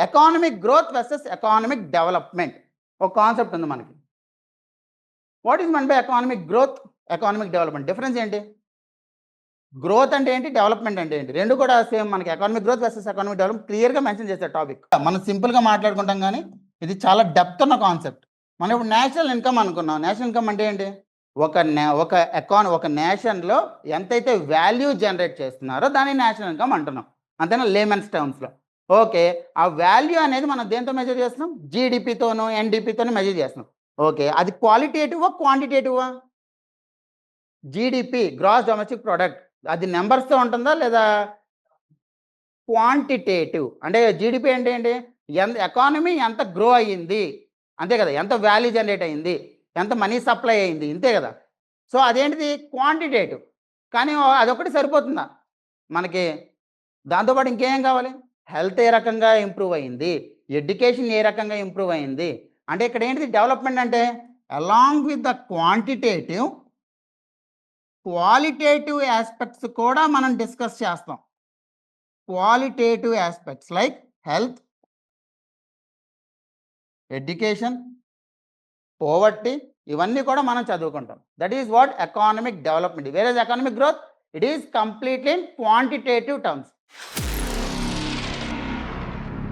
Economic growth versus economic development ఒక concept ఉంది మనకి. What is mean by economic growth, economic development? Difference ఏంటి? Growth అంటే ఏంటి, డెవలప్మెంట్ అంటే ఏంటి? రెండు కూడా సేమ్ మనకి. Economic growth versus economic development క్లియర్గా మెన్షన్ చేసే టాపిక్. మనం సింపుల్గా మాట్లాడుకుంటాం కానీ ఇది చాలా డెప్త్ ఉన్న కాన్సెప్ట్. మనం ఇప్పుడు నేషనల్ ఇన్కమ్ అనుకున్నాం. నేషనల్ ఇన్కమ్ అంటే ఏంటి? ఒక నేషన్లో ఎంతైతే వాల్యూ జనరేట్ చేస్తున్నారో దాన్ని నేషనల్ ఇన్కమ్ అంటున్నాం, అంతేనా, లేమన్స్ టర్మ్స్లో. ఓకే, ఆ వాల్యూ అనేది మనం దేంతో మెజర్ చేస్తున్నాం? జీడిపితోనూ ఎన్డిపితోనూ మెజర్ చేస్తున్నాం. ఓకే, అది క్వాలిటేటివా క్వాంటిటేటివా? జీడిపి, గ్రాస్ డొమెస్టిక్ ప్రోడక్ట్, అది నెంబర్స్తో ఉంటుందా లేదా క్వాంటిటేటివ్? అంటే జీడిపి అంటే ఏంటి? ఎకానమీ ఎంత గ్రో అయ్యింది, అంతే కదా, ఎంత వాల్యూ జనరేట్ అయ్యింది, ఎంత మనీ సప్లై అయింది, ఇంతే కదా. సో అదేంటిది? క్వాంటిటేటివ్. కానీ అదొకటి సరిపోతుందా మనకి? దాంతోపాటు ఇంకేం కావాలి? హెల్త్ ఏ రకంగా ఇంప్రూవ్ అయింది, ఎడ్యుకేషన్ ఏ రకంగా ఇంప్రూవ్ అయింది. అంటే ఇక్కడ ఏంటిది డెవలప్మెంట్ అంటే? Along with the quantitative, qualitative aspects కూడా మనం డిస్కస్ చేస్తాం. Qualitative aspects like health, education, poverty, ఇవన్నీ కూడా మనం చదువుకుంటాం. That is what economic development. Where is economic growth? It is completely in quantitative terms.